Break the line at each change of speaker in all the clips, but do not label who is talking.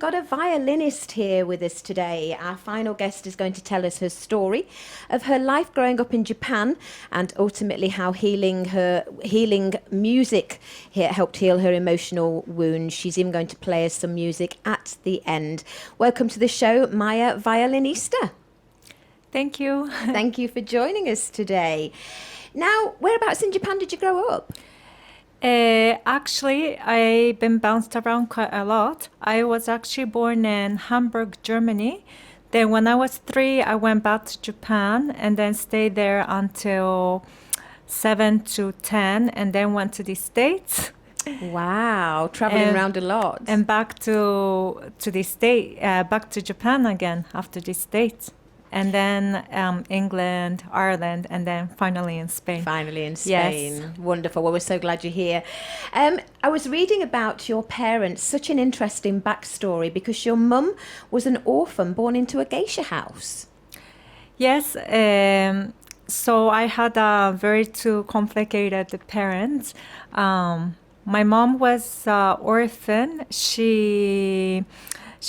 got a violinist here with us today. Our final guest is going to tell us her story of her life growing up in Japan and ultimately how healing music helped heal her emotional wounds. She's even going to play us some music at the end. Welcome to the show, Maya Violinista.
Thank you.
Thank you for joining us today. Now, whereabouts in Japan did you grow up?
Actually, I've been bounced around quite a lot. I was actually born in Hamburg, Germany. Then when I was 3, I went back to Japan and then stayed there until 7 to 10 and then went to the States.
Wow, traveling around a lot.
And back to back to Japan again after the States. And then England, Ireland, and then finally in Spain.
Finally in Spain. Yes. Wonderful. Well, we're so glad you're here. I was reading about your parents, such an interesting backstory, because your mum was an orphan born into a geisha house.
Yes. So I had very two complicated parents. My mom was orphan. She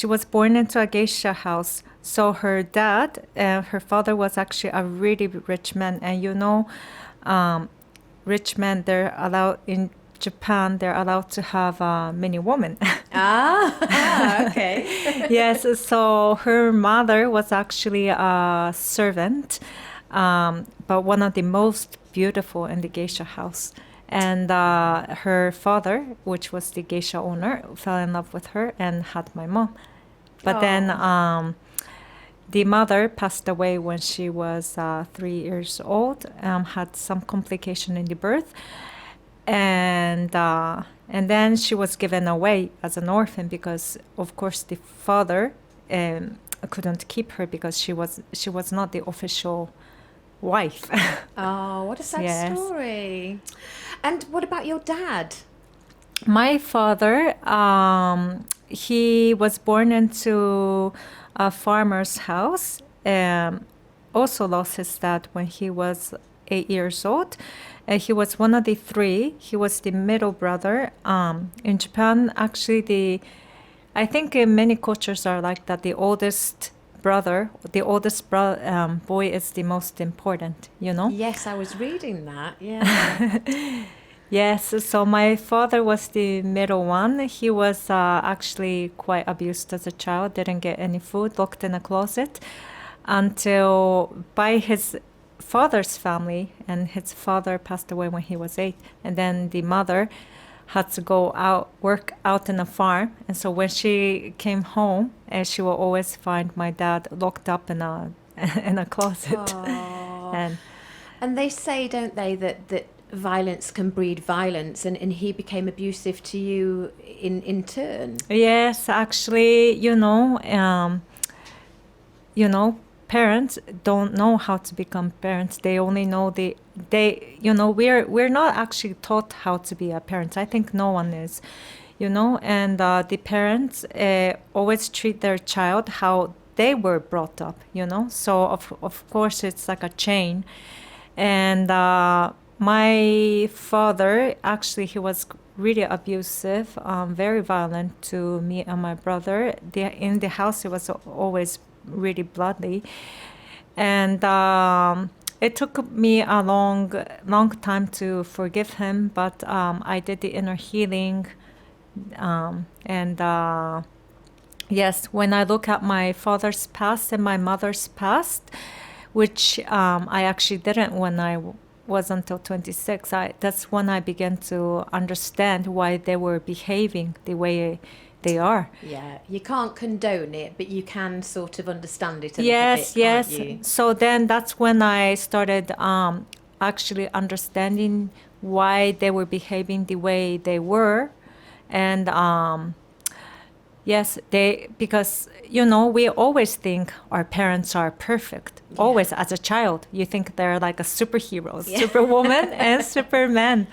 was born into a geisha house. So her dad, her father was actually a really rich man. And you know, rich men, they're allowed in Japan, they're allowed to have many women.
Okay.
Yes, so her mother was actually a servant, but one of the most beautiful in the geisha house. And her father, which was the geisha owner, fell in love with her and had my mom. But then the mother passed away when she was 3 years old, had some complication in the birth. And then she was given away as an orphan because, of course, the father couldn't keep her because she was not the official wife.
Oh, what a sad story. And what about your dad?
My father, he was born into a farmer's house, also lost his dad when he was 8 years old. He was one of the 3. He was the middle brother. In Japan, actually, I think in many cultures are like that. The oldest boy is the most important, you know?
Yes, I was reading that, yeah.
Yes, so my father was the middle one. He was actually quite abused as a child, didn't get any food, locked in a closet until by his father's family, and his father passed away when he was 8. And then the mother had to go out, work out in a farm. And so when she came home, she will always find my dad locked up in a closet.
And they say, don't they, that violence can breed violence, and he became abusive to you in turn. Yes,
actually, parents don't know how to become parents. They only know we're not actually taught how to be a parent. I think no one is, and the parents always treat their child how they were brought up, so of course it's like a chain. And my father, actually, he was really abusive, very violent to me and my brother. In the house, it was always really bloody. And it took me a long time to forgive him, but I did the inner healing. Yes, when I look at my father's past and my mother's past, which I actually didn't when I was until 26. That's when I began to understand why they were behaving the way they are.
Yeah, you can't condone it, but you can sort of understand it a
little
bit, can't you?
So then that's when I started actually understanding why they were behaving the way they were. And yes, because, we always think our parents are perfect. Yeah. Always, as a child, you think they're like a superhero, superwoman and superman,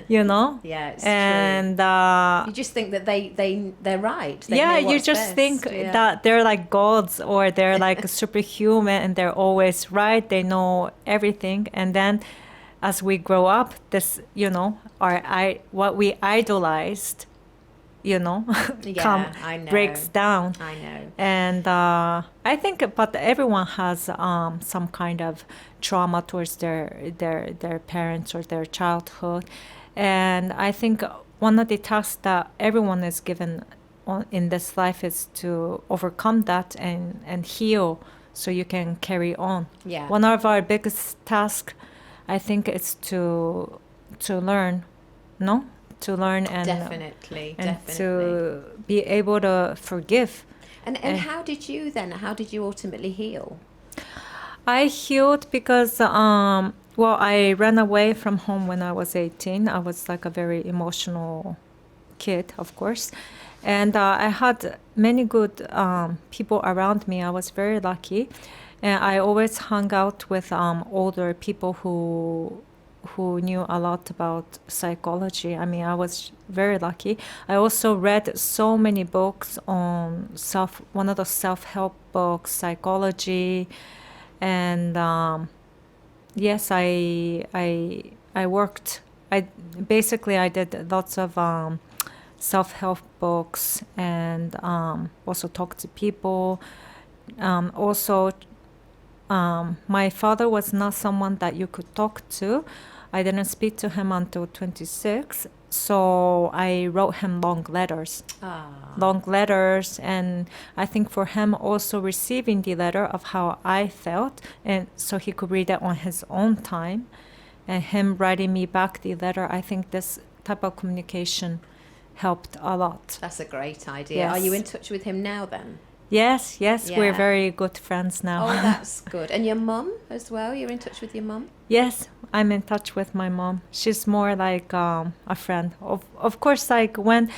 Yeah, it's
and
true. You just think that they're right. They know what's
you just
best.
think that they're like gods, or they're like superhuman and they're always right. They know everything. And then as we grow up, this, what we idolized
Yeah, I know.
breaks down.
I know.
And I think, but everyone has some kind of trauma towards their parents or their childhood. And I think one of the tasks that everyone is given in this life is to overcome that and heal so you can carry on.
Yeah.
One of our biggest tasks, I think, is to learn, no? To learn
Definitely,
and
definitely.
to be able to forgive.
And how did you ultimately heal?
I healed because, well, I ran away from home when I was 18. I was like a very emotional kid, of course. And I had many good people around me. I was very lucky. And I always hung out with older people who knew a lot about psychology. I mean, I was very lucky. I also read so many books on one of the self-help books, psychology, and yes, I worked. I did lots of self-help books and also talked to people. Also, my father was not someone that you could talk to. I didn't speak to him until 26, so I wrote him long letters. Long letters, and I think for him also receiving the letter of how I felt, and so he could read it on his own time, and him writing me back the letter, I think this type of communication helped a lot.
That's a great idea.
Yes.
Are you in touch with him now then?
Yes,
Yeah.
we're very good friends now.
Oh, that's good. And your mum as well? You're in touch with your mum?
Yes, I'm in touch with my mom. She's more like a friend. Of course, like when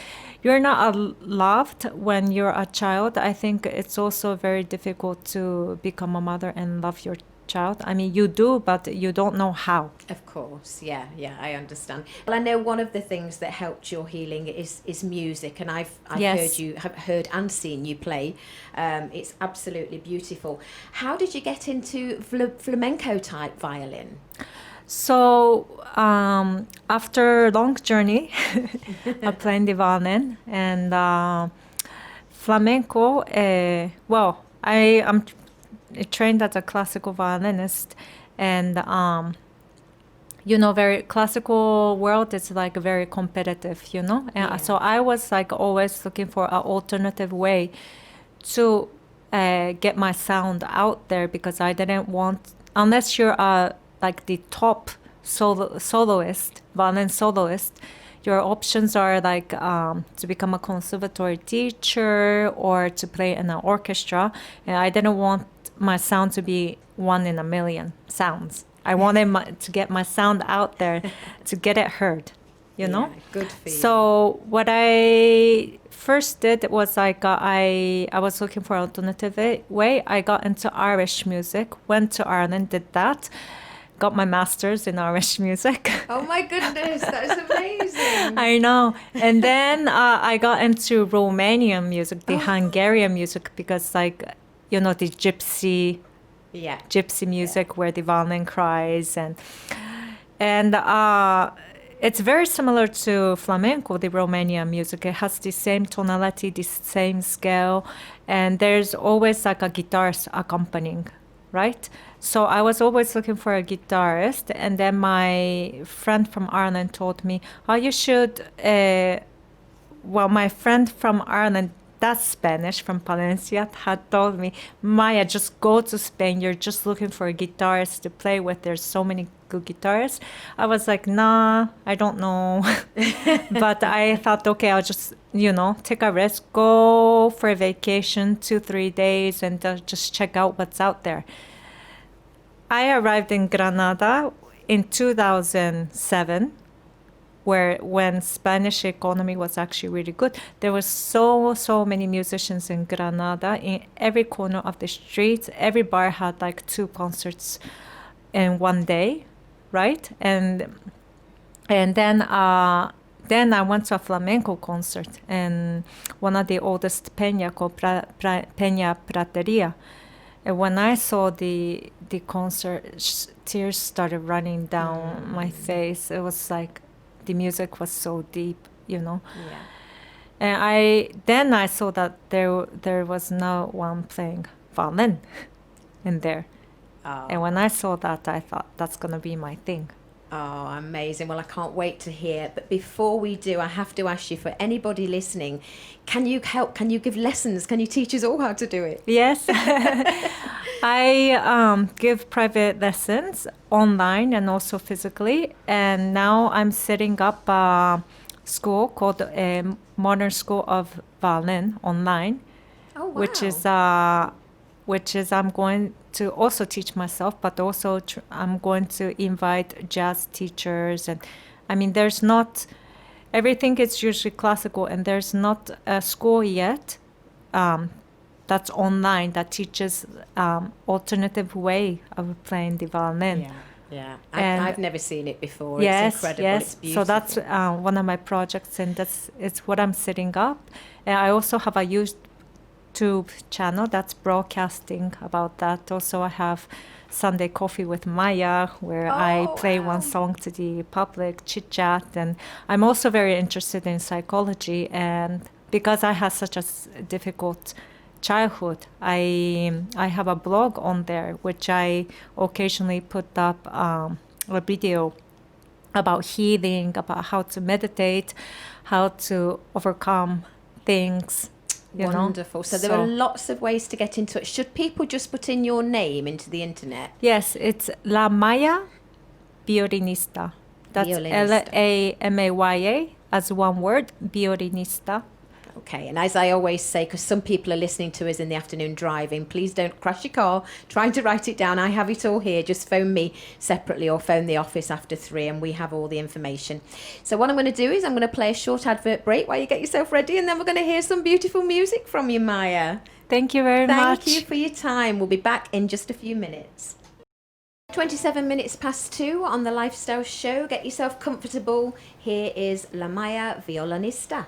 you're not loved when you're a child, I think it's also very difficult to become a mother and love your child. I mean, you do, but you don't know how.
Of course, yeah, I understand. Well, I know one of the things that helped your healing is music, and I've
Yes.
heard and seen you play. It's absolutely beautiful. How did you get into flamenco type violin?
So after a long journey of playing the violin and flamenco, well, I am trained as a classical violinist, and very classical world is like very competitive, and
Yeah.
so I was like always looking for an alternative way to get my sound out there, because I didn't want, unless you're like the top soloist, violin soloist, your options are like to become a conservatory teacher or to play in an orchestra. And I didn't want my sound to be one in a million sounds. I wanted to get my sound out there to get it heard,
Yeah, good for you.
So what I first did was like I was looking for an alternative way. I got into Irish music, went to Ireland, did that, got my master's in Irish music.
Oh my goodness, that's amazing.
I know. And then I got into Romanian music, the Hungarian music, because like, the gypsy music where the violin cries, and it's very similar to flamenco, the Romanian music. It has the same tonality, the same scale, and there's always like a guitarist accompanying, right? So I was always looking for a guitarist, and then my friend from Ireland told me, oh, you should, my friend from Ireland, that's Spanish, from Palencia, had told me, Maya, just go to Spain. You're just looking for a guitarist to play with. There's so many good guitarists. I was like, nah, I don't know. But I thought, okay, I'll just, take a risk, go for a vacation, 2-3 days, and just check out what's out there. I arrived in Granada in 2007. When Spanish economy was actually really good. There was so many musicians in Granada. In every corner of the streets, every bar had like 2 concerts in one day, right? And then I went to a flamenco concert in one of the oldest peña called Peña Prateria. And when I saw the concert, tears started running down my face. It was like, the music was so deep,
Yeah.
And I saw that there was no one playing violin in there.
Oh.
And when I saw that, I thought that's going to be my thing.
Oh, amazing. Well, I can't wait to hear. But before we do, I have to ask you, for anybody listening, can you help? Can you give lessons? Can you teach us all how to do it?
Yes. I give private lessons online and also physically. And now I'm setting up a school called Modern School of Violin online.
Oh, wow.
which is I'm going to also teach myself, but also I'm going to invite jazz teachers. And I mean, there's not, everything is usually classical, and there's not a school yet that's online that teaches alternative way of playing the violin.
Yeah.
And
I've never seen it before.
Yes,
It's incredible.
yes.
It's beautiful.
So that's one of my projects, and it's what I'm setting up. And I also have a YouTube channel that's broadcasting about that. Also, I have Sunday Coffee with Maya, where I play one song to the public, chit chat, and I'm also very interested in psychology. And because I had such a difficult childhood, I have a blog on there which I occasionally put up a video about healing, about how to meditate, how to overcome things.
Wonderful. So there are lots of ways to get in touch. Should people just put in your name into the internet?
Yes, it's Lamaya Violinista. That's Lamaya as one word, Violinista.
Okay, and as I always say, because some people are listening to us in the afternoon driving, please don't crash your car trying to write it down. I have it all here. Just phone me separately or phone the office after 3 and we have all the information. So what I'm going to do is I'm going to play a short advert break while you get yourself ready, and then we're going to hear some beautiful music from you, Maya.
Thank you very much.
Thank you for your time. We'll be back in just a few minutes. 27 minutes past 2 on the Lifestyle Show. Get yourself comfortable. Here is Lamaya Violinista.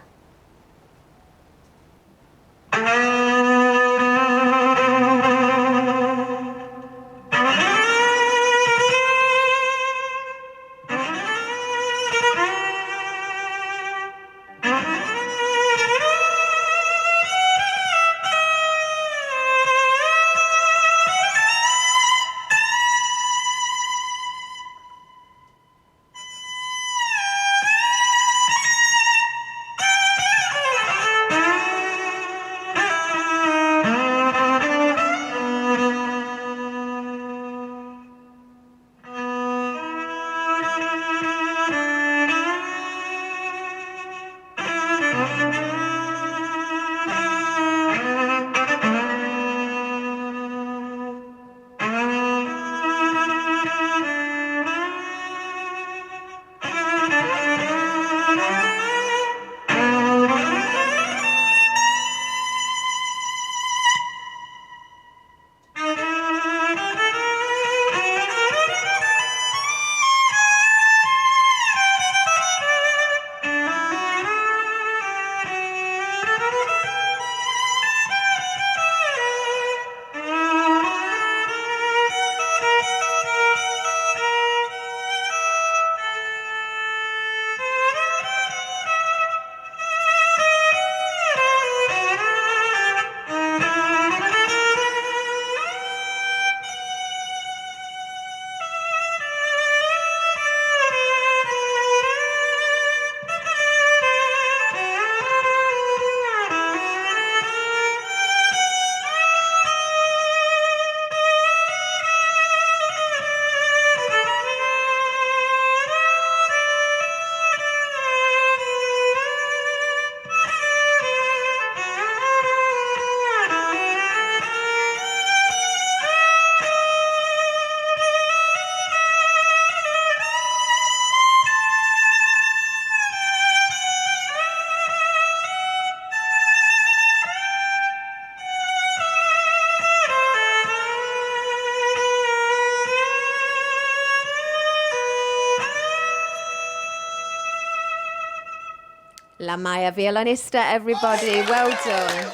Lamaya Violinista, everybody. Well done.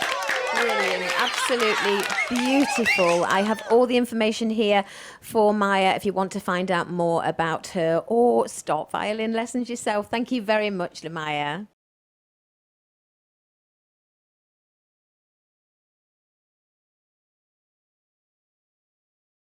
Brilliant. Absolutely beautiful. I have all the information here for Maya if you want to find out more about her or start violin lessons yourself. Thank you very much, Lamaya.